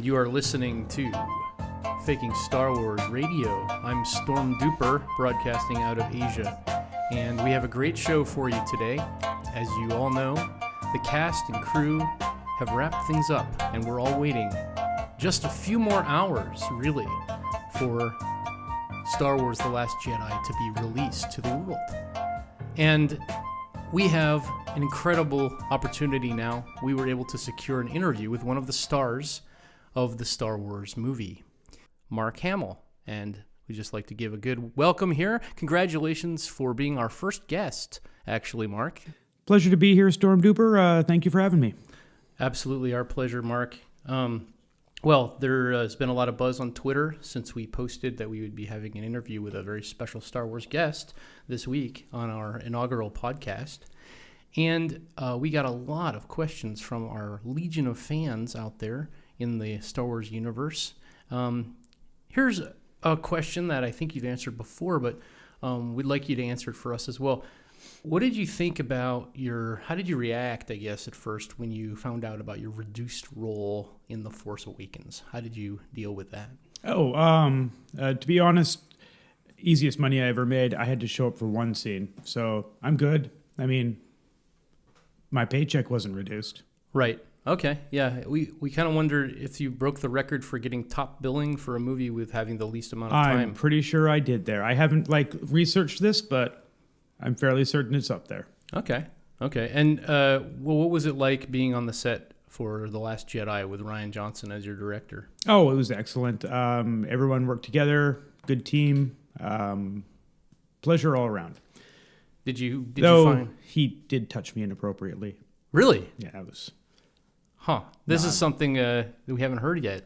and you are listening to Faking Star Wars Radio. I'm Storm Duper, broadcasting out of Asia, and we have a great show for you today. As you all know, the cast and crew have wrapped things up, and we're all waiting just a few more hours, really, for Star Wars The Last Jedi to be released to the world. And we have an incredible opportunity now. We were able to secure an interview with one of the stars of the Star Wars movie, Mark Hamill. And we'd just like to give a good welcome here. Congratulations for being our first guest, actually, Mark. Pleasure to be here, Storm Duper. Thank you for having me. Absolutely our pleasure, Mark. Well, there has been a lot of buzz on Twitter since we posted that we would be having an interview with a very special Star Wars guest this week on our inaugural podcast. And we got a lot of questions from our legion of fans out there in the Star Wars universe. Here's a question that I think you've answered before, but we'd like you to answer it for us as well. What did you think about how did you react, I guess, at first when you found out about your reduced role in The Force Awakens? How did you deal with that? To be honest, easiest money I ever made, I had to show up for one scene. So I'm good. I mean, my paycheck wasn't reduced. Right. Okay. Yeah. We kind of wondered if you broke the record for getting top billing for a movie with having the least amount of time. I'm pretty sure I did there. I haven't researched this, but I'm fairly certain it's up there. Okay. And what was it like being on the set for The Last Jedi with Rian Johnson as your director? Oh, it was excellent. Everyone worked together. Good team. Pleasure all around. Did you find he did touch me inappropriately? Really? Yeah, it was. Huh. This is something that we haven't heard yet.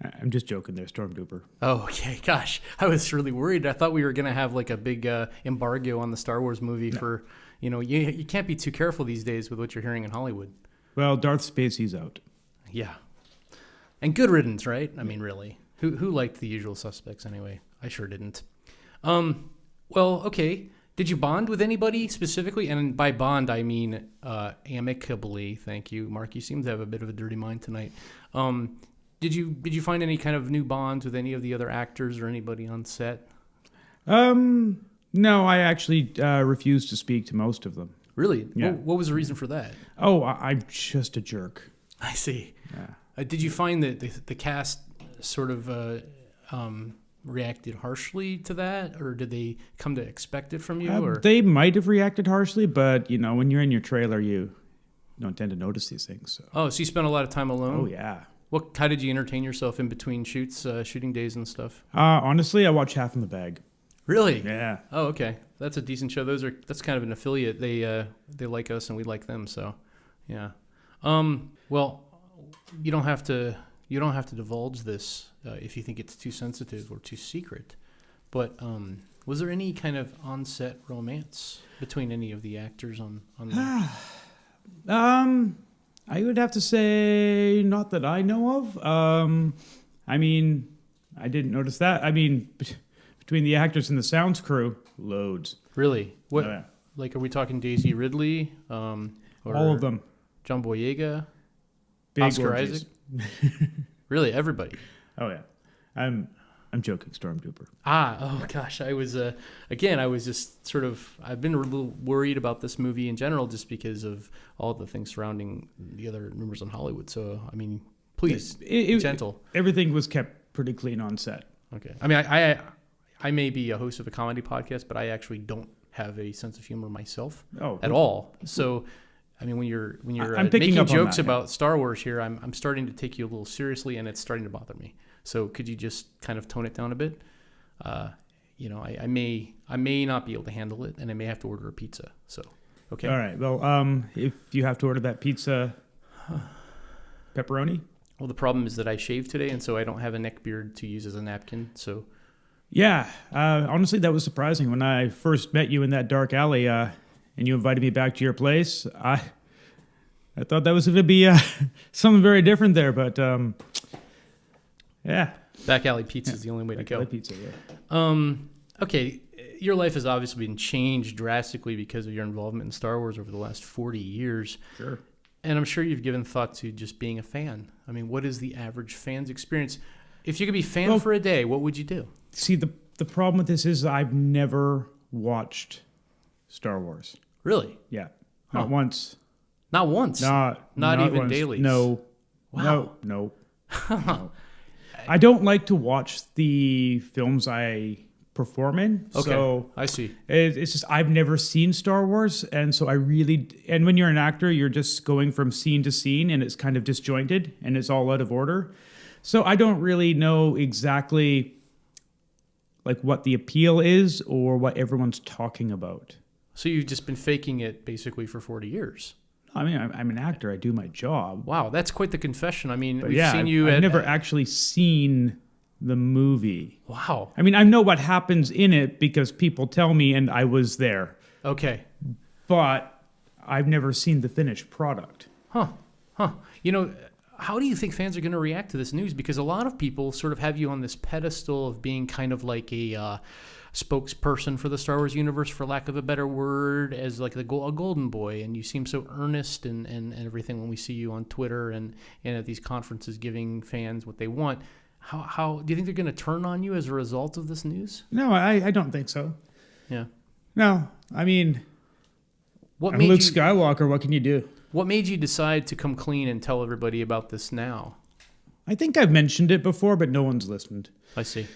I'm just joking there, Storm Duper. Oh, okay. Gosh, I was really worried. I thought we were going to have like a big embargo on the Star Wars movie for, you can't be too careful these days with what you're hearing in Hollywood. Well, Darth Spacey's out. Yeah. And good riddance, right? I mean, really. Who liked The Usual Suspects anyway? I sure didn't. Well, okay. Did you bond with anybody specifically? And by bond, I mean amicably. Thank you, Mark. You seem to have a bit of a dirty mind tonight. Did you find any kind of new bonds with any of the other actors or anybody on set? No, I actually refused to speak to most of them. Really? Yeah. What was the reason for that? Oh, I'm just a jerk. I see. Yeah. Did you find that the cast sort of reacted harshly to that, or did they come to expect it from you? Or they might have reacted harshly, but when you're in your trailer, you don't tend to notice these things. So. Oh, so you spent a lot of time alone? Oh, yeah. How did you entertain yourself in between shooting days and stuff? Honestly, I watch Half in the Bag. Really? Yeah. Oh, okay. That's a decent show. That's kind of an affiliate. They like us and we like them. So, yeah. Well, you don't have to divulge this if you think it's too sensitive or too secret. But was there any kind of on-set romance between any of the actors on the? I would have to say not that I know of. I mean, I didn't notice that. I mean, between the actors and the sounds crew, loads. Really? What? Oh, yeah. Like, are we talking Daisy Ridley? Or all of them. John Boyega? Big Oscar orgies. Isaac? Really? Everybody? Oh, yeah. I'm joking, Storm Duper. Oh gosh, I was just sort of, I've been a little worried about this movie in general just because of all the things surrounding the other rumors on Hollywood. So, I mean, please, be gentle. Everything was kept pretty clean on set. Okay. I mean, I may be a host of a comedy podcast, but I actually don't have a sense of humor myself at all. So, I mean, when you're making jokes about Star Wars here, I'm starting to take you a little seriously, and it's starting to bother me. So could you just kind of tone it down a bit? I may not be able to handle it, and I may have to order a pizza. So, okay. All right. Well, if you have to order that pizza, pepperoni. Well, the problem is that I shaved today, and so I don't have a neck beard to use as a napkin. So, yeah. Honestly, that was surprising when I first met you in that dark alley, and you invited me back to your place. I thought that was going to be something very different there, but. Yeah. Back alley pizza is the only way to go. Back alley pizza, yeah. Okay, your life has obviously been changed drastically because of your involvement in Star Wars over the last 40 years. Sure. And I'm sure you've given thought to just being a fan. I mean, what is the average fan's experience? If you could be fan for a day, what would you do? See, the problem with this is I've never watched Star Wars. Really? Yeah. Not once. Not once? Not even once. dailies? No. Wow. No. I don't like to watch the films I perform in. Okay, So I see. it's just I've never seen Star Wars, and so and when you're an actor, you're just going from scene to scene, and it's kind of disjointed, and it's all out of order. So I don't really know exactly like what the appeal is or what everyone's talking about. So you've just been faking it basically for 40 years. I mean, I'm an actor. I do my job. Wow, that's quite the confession. I mean, But we've seen you I've at... never actually seen the movie. Wow. I mean, I know what happens in it because people tell me, and I was there. Okay. But I've never seen the finished product. Huh. You know, how do you think fans are going to react to this news? Because a lot of people sort of have you on this pedestal of being kind of like a spokesperson for the Star Wars universe, for lack of a better word, as like a golden boy. And you seem so earnest and everything when we see you on Twitter and at these conferences giving fans what they want. How do you think they're going to turn on you as a result of this news? No, I don't think so. Yeah. No, I mean, What I'm made Luke you Skywalker. What can you do? What made you decide to come clean and tell everybody about this now? I think I've mentioned it before, but no one's listened. I see.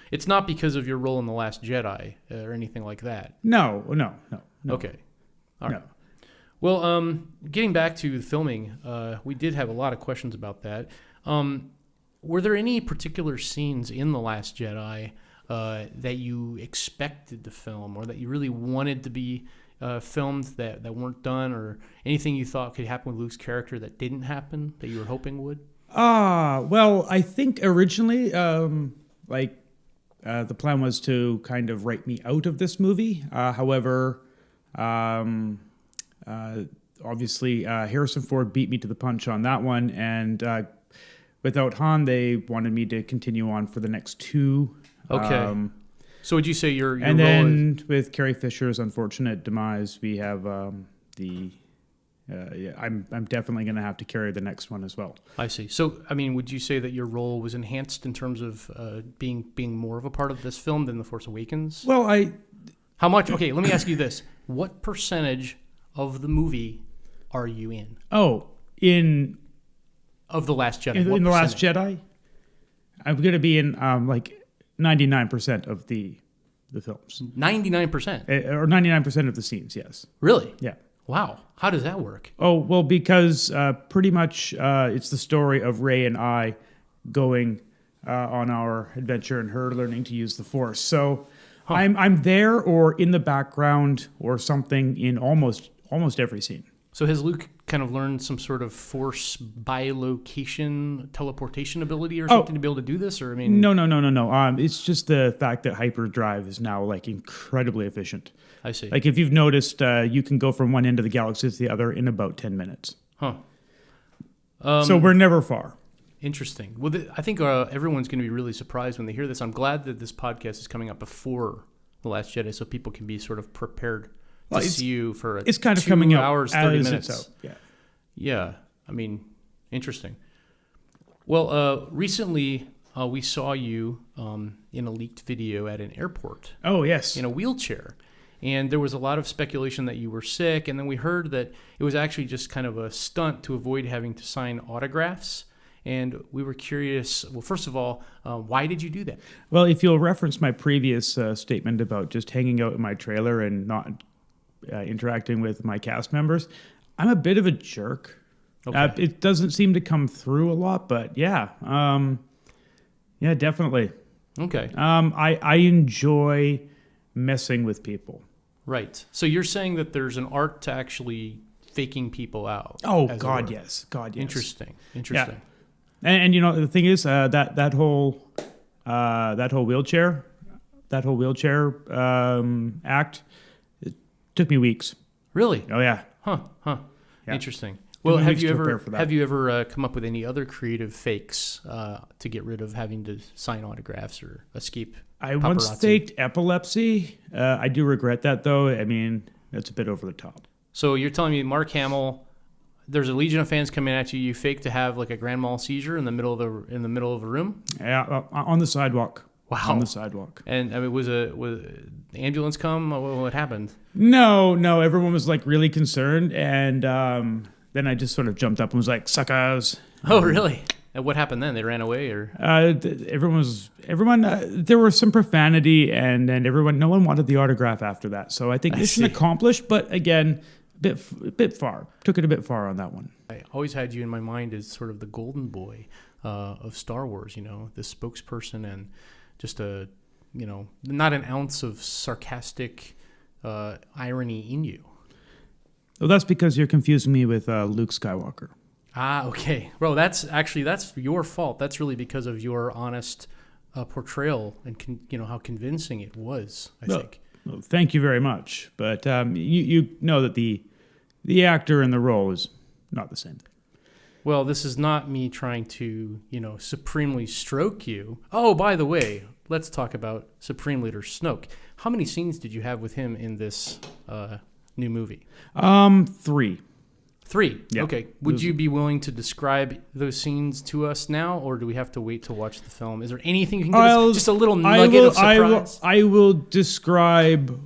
It's not because of your role in The Last Jedi or anything like that. No. Okay. All right. No. Well, getting back to the filming, we did have a lot of questions about that. Were there any particular scenes in The Last Jedi that you expected to film or that you really wanted to be filmed that weren't done, or anything you thought could happen with Luke's character that didn't happen that you were hoping would? Well, I think originally, the plan was to kind of write me out of this movie. However, obviously, Harrison Ford beat me to the punch on that one, and without Han, they wanted me to continue on for the next two. Okay. So would you say your and role then is... with Carrie Fisher's unfortunate demise, we have I'm definitely going to have to carry the next one as well. I see. So, I mean, would you say that your role was enhanced in terms of being more of a part of this film than The Force Awakens? Well, How much? Okay, let me ask you this. What percentage of the movie are you in? Of The Last Jedi? In The Last Jedi, I'm going to be in 99% of the films. 99%? Or 99% of the scenes, yes. Really? Yeah. Wow. How does that work? Oh, well, because pretty much it's the story of Rey and I going on our adventure and her learning to use the Force. So I'm there or in the background or something in almost every scene. So has Luke kind of learned some sort of Force bilocation teleportation ability or something to be able to do this? Or I mean, No. It's just the fact that hyperdrive is now like incredibly efficient. I see. Like if you've noticed, you can go from one end of the galaxy to the other in about 10 minutes. Huh. So we're never far. Interesting. Well, I think everyone's going to be really surprised when they hear this. I'm glad that this podcast is coming up before The Last Jedi, so people can be sort of prepared to see you for it's kind of coming out 2 hours, 30 as minutes. It's out. Yeah. Yeah. I mean, interesting. Well, recently we saw you in a leaked video at an airport. Oh, yes. In a wheelchair. And there was a lot of speculation that you were sick, and then we heard that it was actually just kind of a stunt to avoid having to sign autographs. And we were curious, well, first of all, why did you do that? Well, if you'll reference my previous statement about just hanging out in my trailer and not interacting with my cast members, I'm a bit of a jerk. Okay. It doesn't seem to come through a lot, but yeah, definitely. Okay. I enjoy messing with people. Right. So you're saying that there's an art to actually faking people out. Oh, God, yes. God, yes. Interesting. Yeah. And you know, the thing is, that whole wheelchair act, it took me weeks. Really? Oh yeah. Huh. Yeah. Interesting. Well, Took me have weeks you to prepare for that. come up with any other creative fakes to get rid of having to sign autographs or escape I paparazzi? once faked epilepsy. I do regret that, though. I mean, that's a bit over the top. So you're telling me Mark Hamill there's a legion of fans coming at you. You fake to have like a grand mal seizure in the middle of a room. Yeah, on the sidewalk. Wow. On the sidewalk. And I mean, was the ambulance come? What happened? No. Everyone was like really concerned, and then I just sort of jumped up and was like, "Suckers!" Oh, really? And what happened then? They ran away, or everyone. There was some profanity, and no one wanted the autograph after that. So I think mission accomplished, but again, a bit far. Took it a bit far on that one. I always had you in my mind as sort of the golden boy of Star Wars. The spokesperson and just not an ounce of sarcastic irony in you. Well, that's because you're confusing me with Luke Skywalker. Ah, okay. Well, that's your fault. That's really because of your honest portrayal and how convincing it was, I think. Well, thank you very much. But you know that the actor in the role is not the same. Well, this is not me trying to, supremely stroke you. Oh, by the way, let's talk about Supreme Leader Snoke. How many scenes did you have with him in this new movie? 3. 3? Yeah. Okay. Would you be willing to describe those scenes to us now, or do we have to wait to watch the film? Is there anything you can give us? Just a little nugget of surprise? I will describe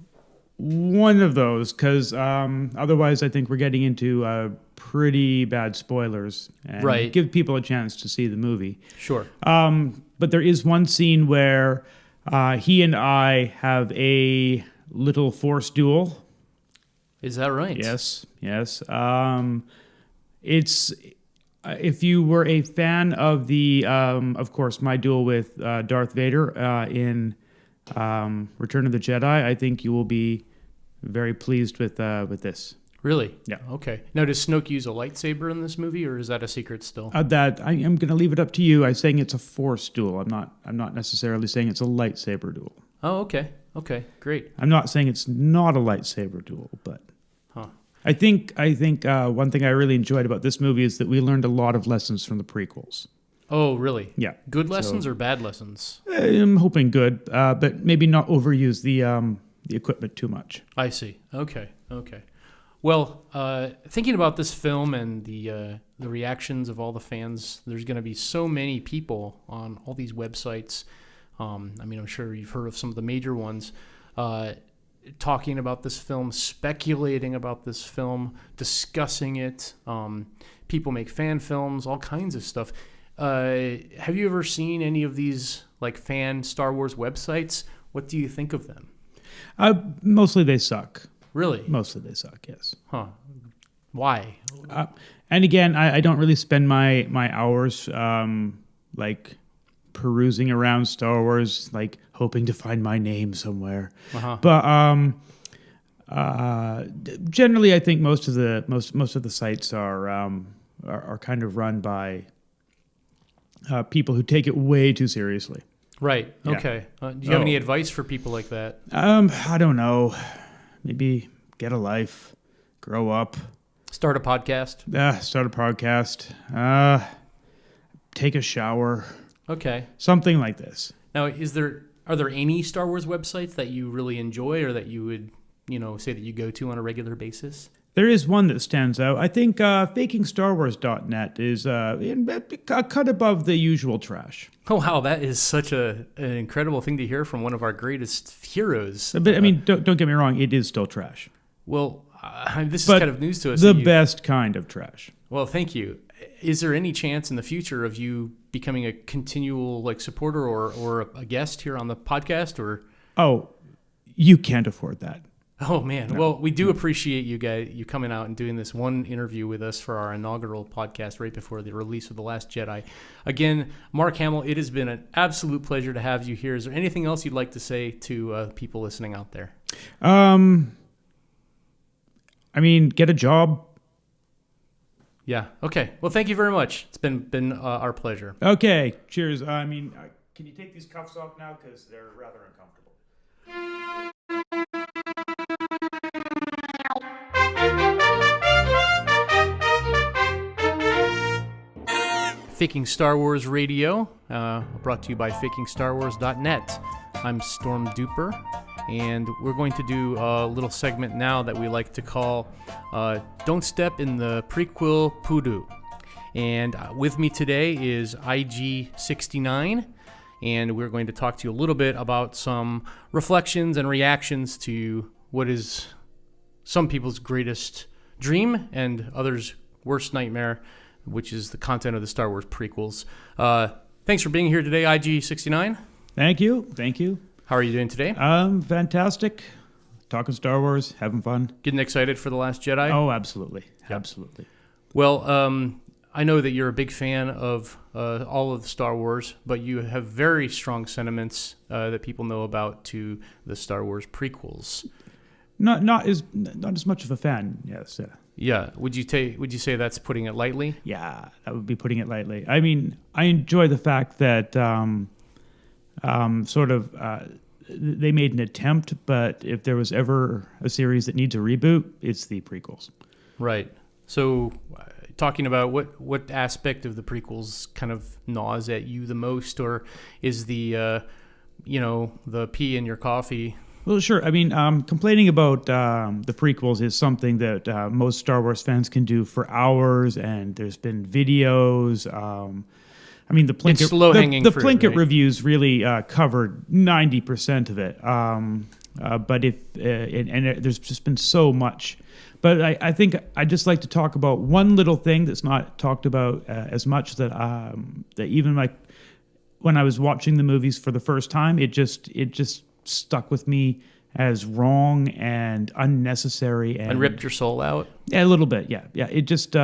one of those, because otherwise I think we're getting into pretty bad spoilers. And right. Give people a chance to see the movie. Sure. But there is one scene where he and I have a little Force duel. Is that right? Yes. It's if you were a fan of the, of course, my duel with Darth Vader in Return of the Jedi, I think you will be very pleased with this. Really? Yeah. Okay. Now, does Snoke use a lightsaber in this movie, or is that a secret still? That I am going to leave it up to you. I'm saying it's a Force duel. I'm not necessarily saying it's a lightsaber duel. Oh, okay. Okay, great. I'm not saying it's not a lightsaber duel, but I think one thing I really enjoyed about this movie is that we learned a lot of lessons from the prequels. Oh, really? Yeah. Good lessons or bad lessons? I'm hoping good, but maybe not overuse the equipment too much. I see. Okay. Well, thinking about this film and the reactions of all the fans, there's going to be so many people on all these websites. I'm sure you've heard of some of the major ones. Talking about this film, speculating about this film, discussing it. People make fan films, all kinds of stuff. Have you ever seen any of these like fan Star Wars websites? What do you think of them? Mostly they suck. Really? Mostly they suck, yes. Huh. Why? And again, I don't really spend my hours like perusing around Star Wars, like hoping to find my name somewhere. Uh-huh. But generally, I think most of the sites are kind of run by people who take it way too seriously. Right. Yeah. Okay. Do you have any advice for people like that? I don't know. Maybe get a life, grow up, start a podcast. Start a podcast. Take a shower. Okay. Something like this. Now, are there any Star Wars websites that you really enjoy or that you would, say that you go to on a regular basis? There is one that stands out. I think fakingstarwars.net is a cut above the usual trash. Oh, wow. That is such an incredible thing to hear from one of our greatest heroes. But don't get me wrong. It is still trash. Well, this is kind of news to us. The best kind of trash. Well, thank you. Is there any chance in the future of you becoming a continual supporter or a guest here on the podcast? Or you can't afford that. Oh man. No. Well, we do appreciate you coming out and doing this one interview with us for our inaugural podcast right before the release of The Last Jedi. Again, Mark Hamill, it has been an absolute pleasure to have you here. Is there anything else you'd like to say to people listening out there? Get a job. Yeah. Okay. Well, thank you very much. It's been our pleasure. Okay. Cheers. Can you take these cuffs off now? Because they're rather uncomfortable. Faking Star Wars Radio, brought to you by fakingstarwars.net. I'm Storm Duper, and we're going to do a little segment now that we like to call Don't Step in the Prequel Poodoo. And with me today is IG-69, and we're going to talk to you a little bit about some reflections and reactions to what is some people's greatest dream and others' worst nightmare, which is the content of the Star Wars prequels. Thanks for being here today, IG-69. Thank you. How are you doing today? Fantastic. Talking Star Wars, having fun. Getting excited for The Last Jedi? Oh, absolutely. Yep. Absolutely. Well, I know that you're a big fan of all of Star Wars, but you have very strong sentiments that people know about to the Star Wars prequels. Not as much of a fan, yes. Yeah. Would you say that's putting it lightly? Yeah, that would be putting it lightly. I mean, I enjoy the fact that they made an attempt, but if there was ever a series that needs a reboot, it's the prequels. Right. So, talking about what aspect of the prequels kind of gnaws at you the most, or is the the pee in your coffee? Well, sure. I mean, complaining about the prequels is something that most Star Wars fans can do for hours, and there's been videos. I mean, the Plinkett, the Plinkett right? Reviews really covered 90% of it. But there's just been so much. But I think I'd just like to talk about one little thing that's not talked about as much, that even when I was watching the movies for the first time, it just stuck with me as wrong and unnecessary and ripped your soul out. Yeah, a little bit. Yeah. It just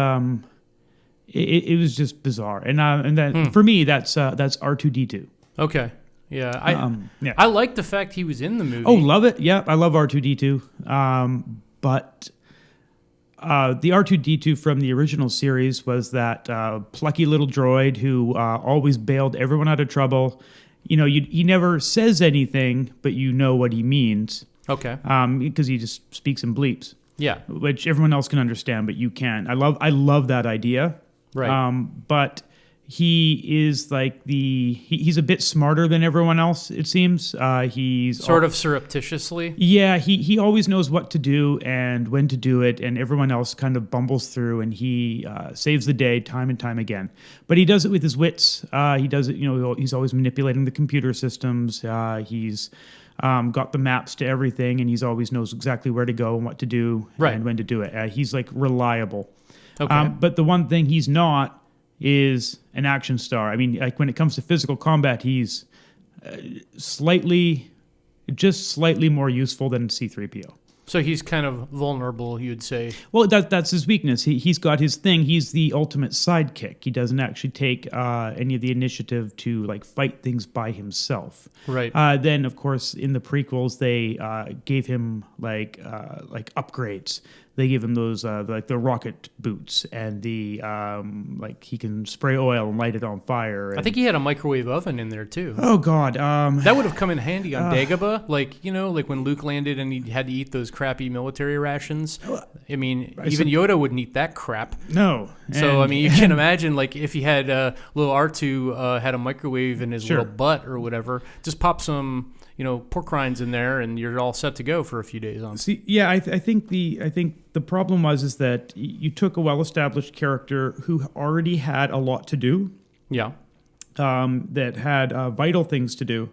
it was just bizarre, and that for me that's R2-D2. Okay. Yeah. I like the fact he was in the movie. Oh, love it. Yeah, I love R2-D2. But the R2-D2 from the original series was that plucky little droid who always bailed everyone out of trouble. He never says anything, but you know what he means. Okay. Because he just speaks in bleeps. Yeah. Which everyone else can understand, but you can't. I love that idea. Right. But he is like he's a bit smarter than everyone else, it seems. He's sort of surreptitiously. Yeah, he always knows what to do and when to do it, and everyone else kind of bumbles through, and he saves the day time and time again. But he does it with his wits. He does it, he's always manipulating the computer systems. He's got the maps to everything, and he's always knows exactly where to go and what to do and when to do it. He's like reliable. Okay. But the one thing he's not is an action star. I mean, like when it comes to physical combat, he's slightly more useful than C-3PO. So he's kind of vulnerable, you'd say. Well, that's his weakness. He's got his thing. He's the ultimate sidekick. He doesn't actually take any of the initiative to fight things by himself. Right. Then, of course, in the prequels, they gave him upgrades. They give him those the rocket boots, and the he can spray oil and light it on fire. I think he had a microwave oven in there too. Oh God, that would have come in handy on Dagobah, like when Luke landed and he had to eat those crappy military rations. I mean, even Yoda wouldn't eat that crap. No. So I mean, you can imagine if he had little R2 had a microwave in his little butt or whatever, just pop some pork rinds in there, and you're all set to go for a few days on. See, yeah, I think the problem is that you took a well-established character who already had a lot to do. Yeah. That had vital things to do,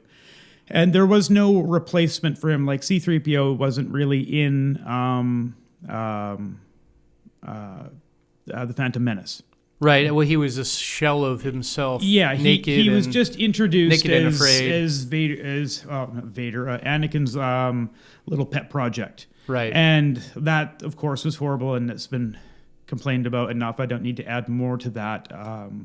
and there was no replacement for him. Like C-3PO wasn't really in the Phantom Menace. Right. Well, he was a shell of himself. Yeah, naked. He was just introduced naked and afraid. as Anakin's little pet project. Right. And that, of course, was horrible, and it's been complained about enough. I don't need to add more to that.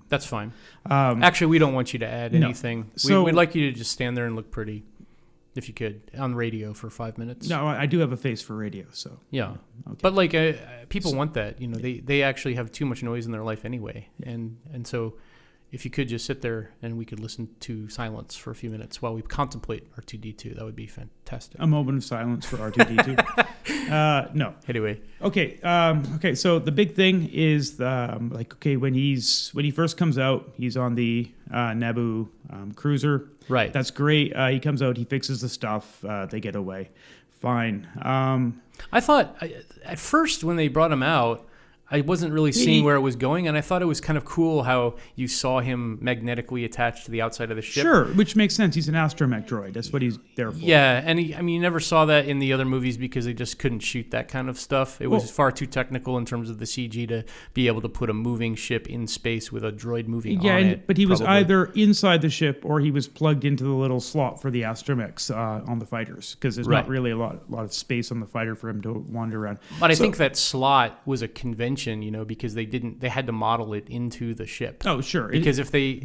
That's fine. Actually, we don't want you to add anything. So, we'd like you to just stand there and look pretty, if you could, on radio for 5 minutes. No, I do have a face for radio, so. Yeah. Okay. But people want that. They actually have too much noise in their life anyway. And so if you could just sit there and we could listen to silence for a few minutes while we contemplate R2-D2, that would be fantastic. A moment of silence for R2-D2. No. Anyway. Okay. So the big thing is when he first comes out, he's on the Naboo cruiser. Right. That's great. He comes out, he fixes the stuff. They get away. Fine. I thought at first when they brought him out, I wasn't really seeing where it was going, and I thought it was kind of cool how you saw him magnetically attached to the outside of the ship. Sure, which makes sense. He's an astromech droid. That's what he's there for. Yeah, and you never saw that in the other movies because they just couldn't shoot that kind of stuff. It was far too technical in terms of the CG to be able to put a moving ship in space with a droid moving on it. But he was either inside the ship or he was plugged into the little slot for the astromechs on the fighters, because there's not really a lot of space on the fighter for him to wander around. But I think that slot was a convention, because they had to model it into the ship. Oh, sure. Because if they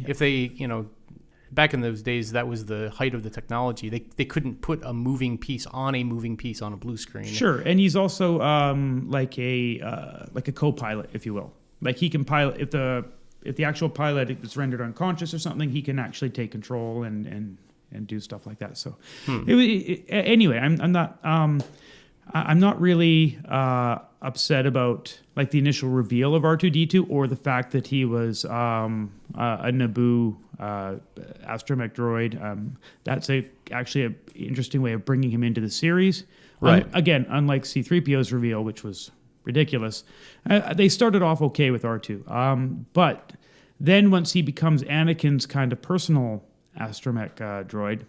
back in those days, that was the height of the technology. They couldn't put a moving piece on a blue screen. Sure, and he's also like a co-pilot, if you will. Like he can pilot if the actual pilot is rendered unconscious or something, he can actually take control and do stuff like that. So anyway, I'm not really upset about like the initial reveal of R2-D2 or the fact that he was a Naboo astromech droid. That's actually an interesting way of bringing him into the series. Right. Again, unlike C-3PO's reveal, which was ridiculous, they started off okay with R2. But then once he becomes Anakin's kind of personal astromech droid,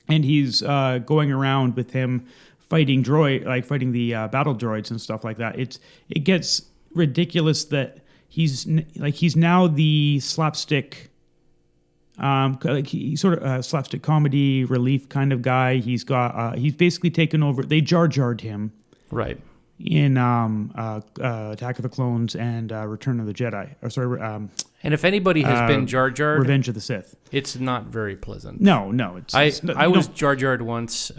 and he's going around with him fighting the battle droids and stuff like that, it gets ridiculous that he's now the slapstick, he's sort of slapstick comedy relief kind of guy. He's basically taken over. They Jar Jarred him, right, in Attack of the Clones and Return of the Jedi. And if anybody has been Jar Jarred, Revenge of the Sith, it's not very pleasant. No, I was Jar Jarred once.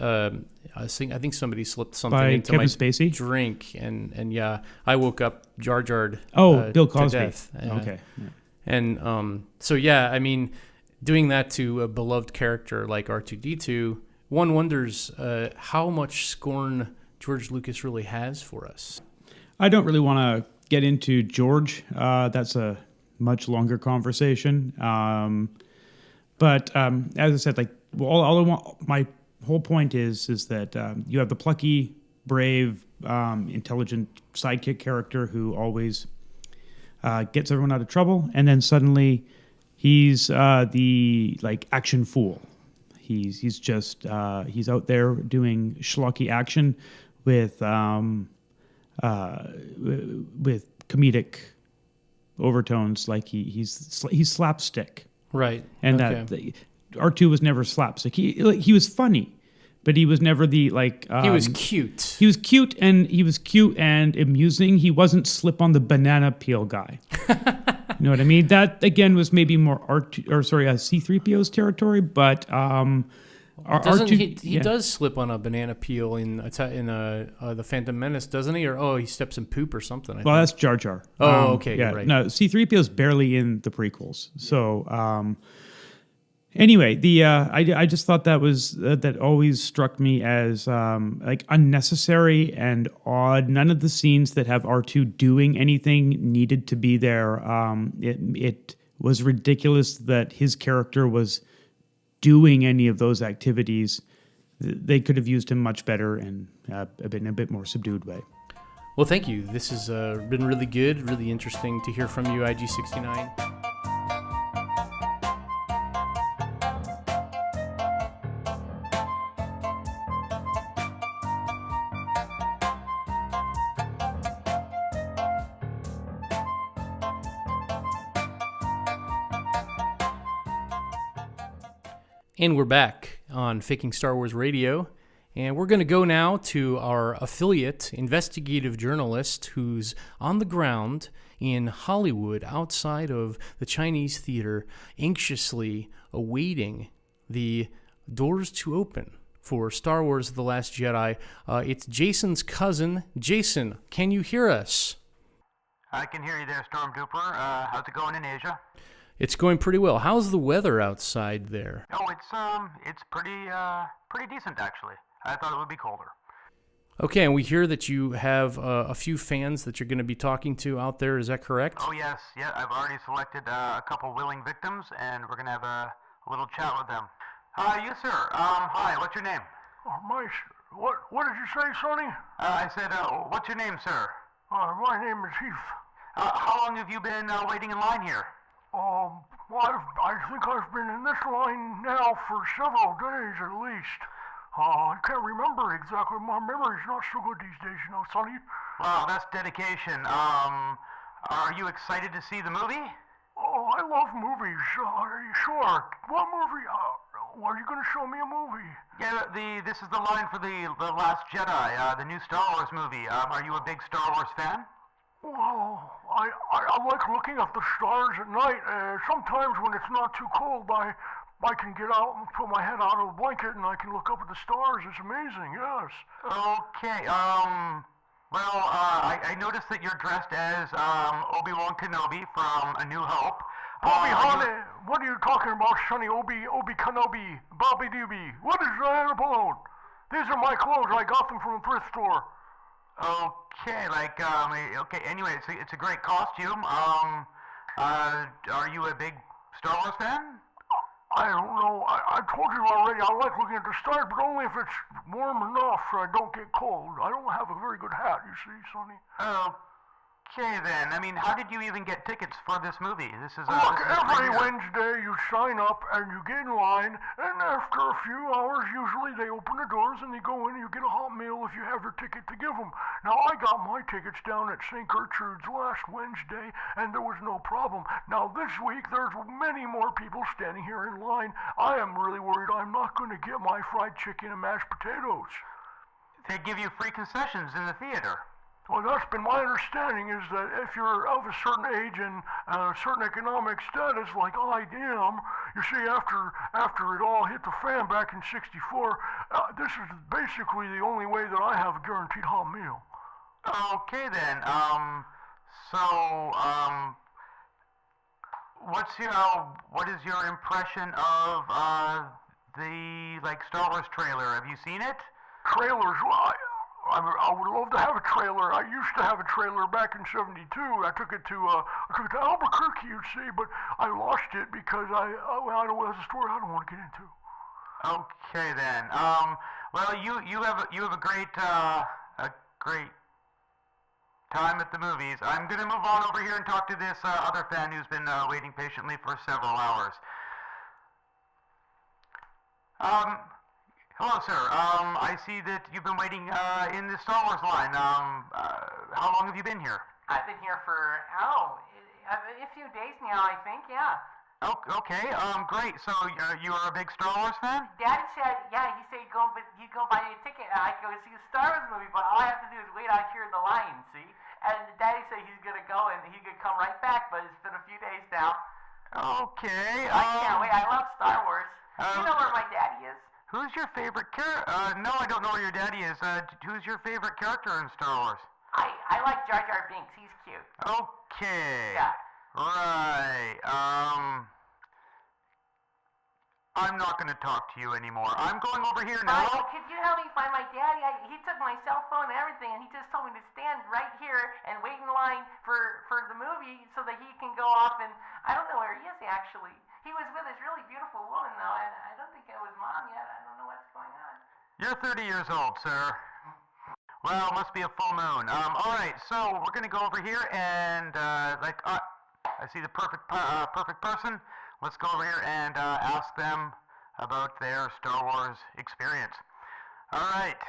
I think somebody slipped something into Kevin my Spacey? drink, and yeah, I woke up Jar Jarred. Bill Cosby. To death. Okay. Yeah. And so yeah, I mean, doing that to a beloved character like R2-D2, one wonders how much scorn George Lucas really has for us. I don't really want to get into George. That's a much longer conversation. But as I said, all I want, my whole point is that you have the plucky, brave, intelligent sidekick character who always gets everyone out of trouble, and then suddenly he's the action fool. He's just he's out there doing schlocky action with comedic overtones, like he's slapstick, right? And R2 was never slapstick. He was funny, but he was never the he was cute. He was cute and amusing. He wasn't slip on the banana peel guy. You know what I mean? That again was maybe more C-3PO's territory, but R2 he does slip on a banana peel in the Phantom Menace, doesn't he? Or he steps in poop or something. Well, that's Jar Jar. Okay, yeah. Right. No, C-3PO's barely in the prequels, so. Anyway, I just thought that was that always struck me as unnecessary and odd. None of the scenes that have R2 doing anything needed to be there. It was ridiculous that his character was doing any of those activities. They could have used him much better and been a bit more subdued way. Well, thank you. This has been really good, really interesting to hear from you, IG-69. And we're back on Faking Star Wars Radio, and we're going to go now to our affiliate investigative journalist who's on the ground in Hollywood outside of the Chinese theater, anxiously awaiting the doors to open for Star Wars The Last Jedi. It's Jacen's cousin. Jacen, can you hear us? I can hear you there, Stormtrooper. How's it going in Asia? It's going pretty well. How's the weather outside there? Oh, it's pretty decent actually. I thought it would be colder. Okay, and we hear that you have a few fans that you're going to be talking to out there. Is that correct? Oh yes, yeah. I've already selected a couple willing victims, and we're gonna have a little chat with them. Hi, yes, sir. Hi. What's your name? What did you say, Sonny? I said, what's your name, sir? My name is Heath. How long have you been waiting in line here? I think I've been in this line now for several days at least. I can't remember exactly. My memory's not so good these days, Sonny. Wow, that's dedication. Are you excited to see the movie? Oh, I love movies. Sure. What movie? Are you going to show me a movie? Yeah, this is the line for the Last Jedi, the new Star Wars movie. Are you a big Star Wars fan? Well, I like looking at the stars at night. Sometimes when it's not too cold, I can get out and put my head out of the blanket and I can look up at the stars. It's amazing, yes. Okay, well, I noticed that you're dressed as Obi-Wan Kenobi from A New Hope. What are you talking about, Sonny? Obi Kenobi, Bobby Doobie. What is that about? These are my clothes. I got them from a thrift store. Okay, okay, anyway, it's a great costume. Are you a big Star Wars fan? I don't know. I told you already, I like looking at the stars, but only if it's warm enough so I don't get cold. I don't have a very good hat, you see, Sonny. Okay, then. I mean, how did you even get tickets for this movie? Look, every Wednesday you sign up and you get in line, and after a few hours, usually they open the doors and you go in and you get a hot meal if you have your ticket to give them. Now, I got my tickets down at St. Gertrude's last Wednesday, and there was no problem. Now, this week, there's many more people standing here in line. I am really worried I'm not going to get my fried chicken and mashed potatoes. They give you free concessions in the theater. Well, that's been my understanding, is that if you're of a certain age and a certain economic status like I am, you see, after it all hit the fan back in '64, this is basically the only way that I have a guaranteed hot meal. Okay, then. What is your impression of the Star Wars trailer? Have you seen it? Trailers? Well, I would love to have a trailer. I used to have a trailer back in '72. I took it to Albuquerque, you see, but I lost it because I don't know, that's a story I don't want to get into. Okay then. Well, you have a great time at the movies. I'm gonna move on over here and talk to this other fan who's been waiting patiently for several hours. Hello, sir. I see that you've been waiting in the Star Wars line. How long have you been here? I've been here for, a few days now, I think, yeah. Oh, okay, great. So, you are a big Star Wars fan? Daddy said, he said you go buy me a ticket and I can go see a Star Wars movie, but all I have to do is wait out here in the line, see? And Daddy said he's gonna go and he could come right back, but it's been a few days now. Okay, I can't wait. I love Star Wars. You know where my daddy is? Who's your favorite character? No, I don't know where your daddy is. Who's your favorite character in Star Wars? I like Jar Jar Binks. He's cute. Okay. Yeah. Right. I'm not going to talk to you anymore. I'm going over here now. Could you help me find my daddy? He took my cell phone and everything, and he just told me to stand right here and wait in line for the movie so that he can go off, and I don't know where he is, actually. He was with this really beautiful woman, though, and I don't think it was Mom yet. I don't know what's going on. You're 30 years old, sir. Well, must be a full moon. All right, so we're going to go over here and, I see the perfect person. Let's go over here and ask them about their Star Wars experience. All right.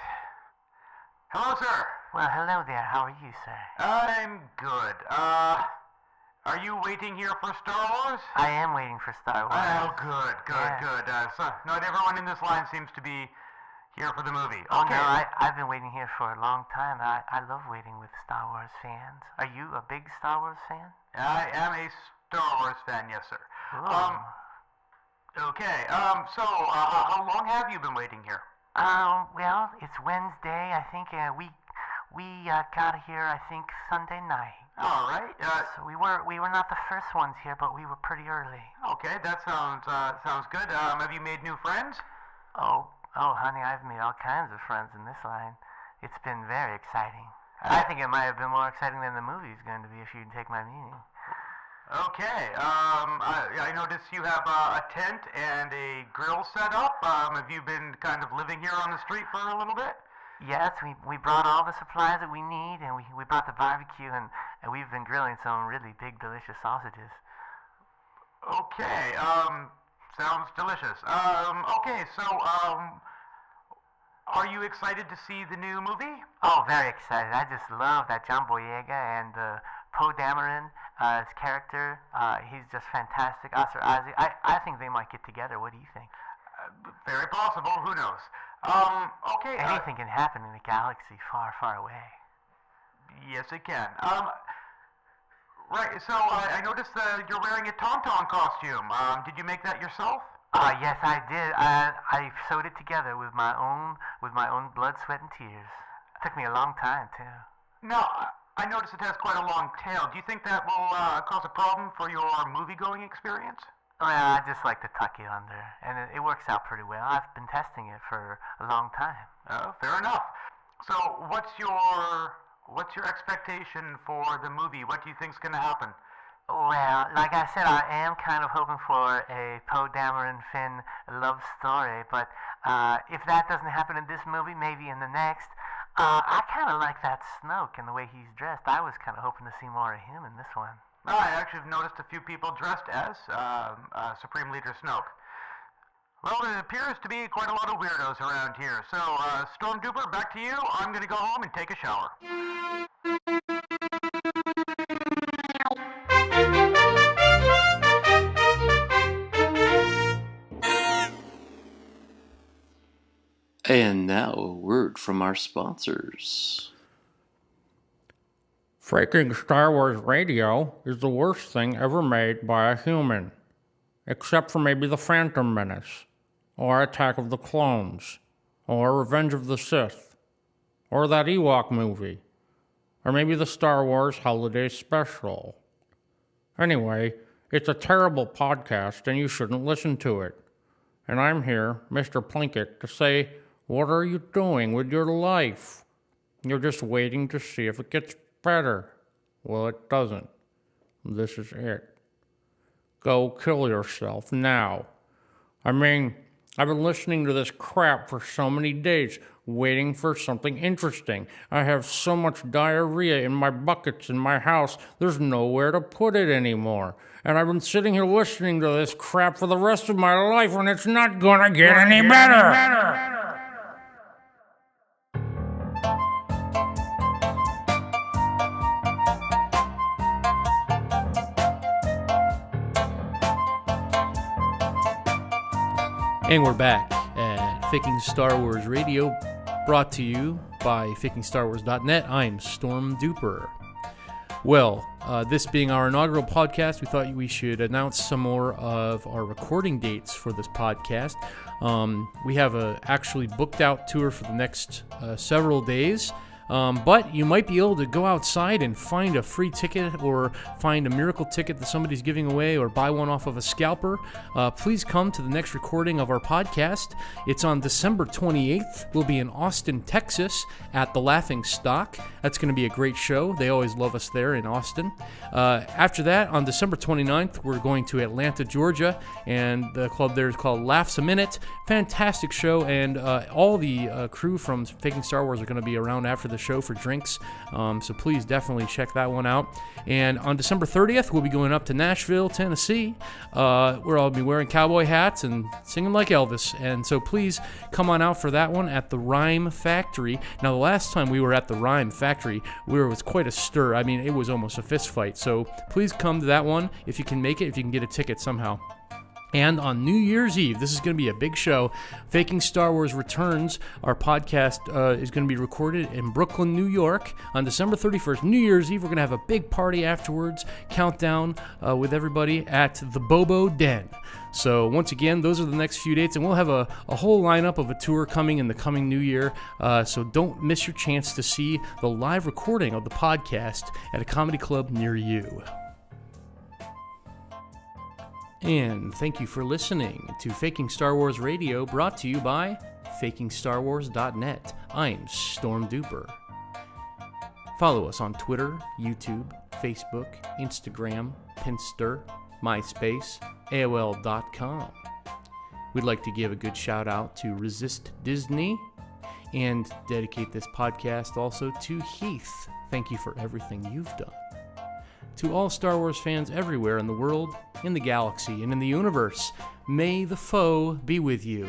Hello, sir. Well, hello there. How are you, sir? I'm good. Are you waiting here for Star Wars? I am waiting for Star Wars. Oh, good. So not everyone in this line seems to be here for the movie. Oh, okay. no, I've been waiting here for a long time. I love waiting with Star Wars fans. Are you a big Star Wars fan? I am a Star Wars fan, yes, sir. Oh. Okay. So how long have you been waiting here? Well, it's Wednesday. I think We got here, I think, Sunday night. All right. So we were not the first ones here, but we were pretty early. Okay, that sounds good. Have you made new friends? Oh, honey, I've made all kinds of friends in this line. It's been very exciting. I think it might have been more exciting than the movie's going to be, if you can take my meaning. Okay. I noticed you have a tent and a grill set up. Have you been kind of living here on the street for a little bit? Yes, we brought all the supplies that we need, and we brought the barbecue, and we've been grilling some really big, delicious sausages. Okay. Sounds delicious. Okay, so, are you excited to see the new movie? Oh, very excited. I just love that John Boyega and Poe Dameron, his character. He's just fantastic. Oscar Isaac. I think they might get together. What do you think? Very possible. Who knows? Okay. Anything can happen in a galaxy far, far away. Yes, it can. Right, so I noticed you're wearing a Tauntaun costume. Did you make that yourself? Yes, I did. I sewed it together with my own blood, sweat, and tears. It took me a long time, too. Now, I noticed it has quite a long tail. Do you think that will cause a problem for your movie-going experience? Well, I just like to tuck it under, and it works out pretty well. I've been testing it for a long time. Oh, fair enough. So, what's your expectation for the movie? What do you think's going to happen? Well, like I said, I am kind of hoping for a Poe Dameron Finn love story, but if that doesn't happen in this movie, maybe in the next. I kind of like that Snoke and the way he's dressed. I was kind of hoping to see more of him in this one. I actually have noticed a few people dressed as Supreme Leader Snoke. Well, there appears to be quite a lot of weirdos around here. So, Stormtrooper, back to you. I'm going to go home and take a shower. And now a word from our sponsors. Faking Star Wars radio is the worst thing ever made by a human. Except for maybe The Phantom Menace, or Attack of the Clones, or Revenge of the Sith, or that Ewok movie, or maybe the Star Wars Holiday Special. Anyway, it's a terrible podcast and you shouldn't listen to it. And I'm here, Mr. Plinkett, to say, what are you doing with your life? You're just waiting to see if it gets better. Well, it doesn't. This is it. Go kill yourself now. I mean, I've been listening to this crap for so many days, waiting for something interesting. I have so much diarrhea in my buckets in my house, there's nowhere to put it anymore. And I've been sitting here listening to this crap for the rest of my life, and it's not gonna get any better. And we're back at Faking Star Wars Radio, brought to you by FakingStarWars.net. I'm Storm Duper. Well, this being our inaugural podcast, we thought we should announce some more of our recording dates for this podcast. We have a actually booked out tour for the next several days. But you might be able to go outside and find a free ticket or find a miracle ticket that somebody's giving away or buy one off of a scalper. Please come to the next recording of our podcast. It's on December 28th. We'll be in Austin, Texas at the Laughing Stock. That's going to be a great show. They always love us there in Austin. After that, on December 29th, we're going to Atlanta, Georgia, and the club there is called Laughs a Minute. Fantastic show, and all the crew from Faking Star Wars are going to be around after the show for drinks, so please definitely check that one out. And on December 30th, we'll be going up to Nashville, Tennessee, where I'll be wearing cowboy hats and singing like Elvis, and so please come on out for that one at the Rhyme Factory. Now, the last time we were at the Rhyme Factory, it was quite a stir. I mean, it was almost a fist fight, so please come to that one if you can make it, if you can get a ticket somehow. And on New Year's Eve, this is going to be a big show. Faking Star Wars returns. Our podcast is going to be recorded in Brooklyn, New York on December 31st. New Year's Eve, we're going to have a big party afterwards, countdown with everybody at the Bobo Den. So once again, those are the next few dates, and we'll have a whole lineup of a tour coming in the coming new year. So don't miss your chance to see the live recording of the podcast at a comedy club near you. And thank you for listening to Faking Star Wars Radio, brought to you by FakingStarWars.net. I'm Storm Duper. Follow us on Twitter, YouTube, Facebook, Instagram, Pinster, MySpace, AOL.com. We'd like to give a good shout out to Resist Disney and dedicate this podcast also to Heath. Thank you for everything you've done. To all Star Wars fans everywhere in the world, in the galaxy, and in the universe, may the Faux be with you.